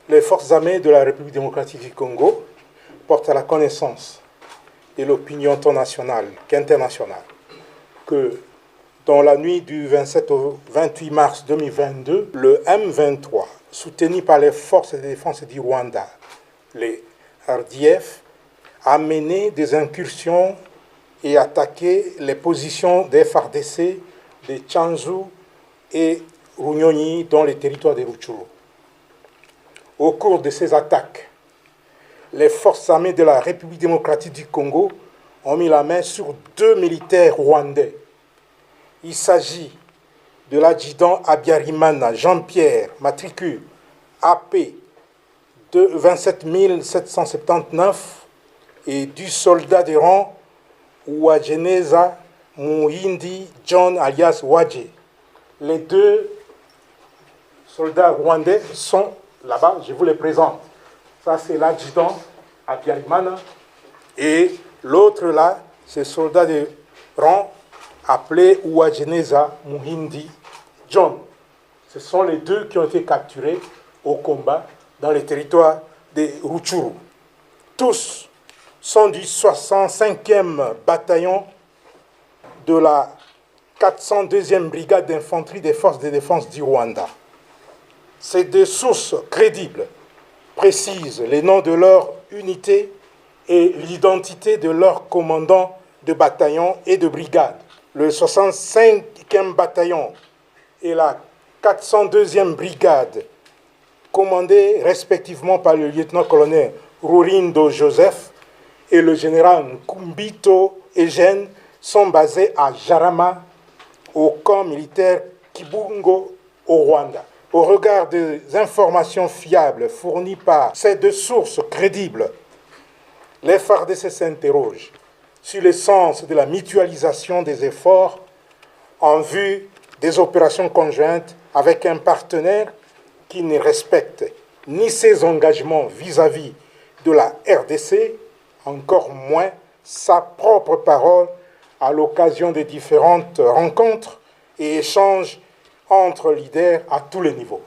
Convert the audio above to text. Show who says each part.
Speaker 1: Les forces armées de la République démocratique du Congo portent à la connaissance de l'opinion tant nationale qu'internationale que dans la nuit du 27 au 28 mars 2022, le M23, soutenu par les forces de défense du Rwanda, les RDF, a mené des incursions et attaqué les positions des FARDC de Tchanzu et Runyonyi dans les territoires de Rutshuru. Au cours de ces attaques, les forces armées de la République démocratique du Congo ont mis la main sur 2 militaires rwandais. Il s'agit de l'adjudant Habyarimana Jean-Pierre, matricule AP de 27 779, et du soldat de rang Uwajeneza Muhindi John alias Wadje. Les 2 soldats rwandais sont là-bas, je vous les présente. Ça, c'est l'adjudant Habyarimana. Et l'autre là, c'est le soldat de rang appelé Uwajeneza Muhindi John. Ce sont les 2 qui ont été capturés au combat dans les territoires de Rutshuru. Tous sont du 65e bataillon de la 402e brigade d'infanterie des forces de défense du Rwanda. Ces 2 sources crédibles précisent les noms de leur unité et l'identité de leurs commandants de bataillon et de brigade. Le 65e bataillon et la 402e brigade, commandés respectivement par le lieutenant-colonel Rurindo Joseph et le général Nkumbito Eugène, sont basés à Jarama, au camp militaire Kibungo, au Rwanda. Au regard des informations fiables fournies par ces 2 sources crédibles, les FARDC s'interrogent sur le sens de la mutualisation des efforts en vue des opérations conjointes avec un partenaire qui ne respecte ni ses engagements vis-à-vis de la RDC, encore moins sa propre parole à l'occasion des différentes rencontres et échanges entre leaders à tous les niveaux.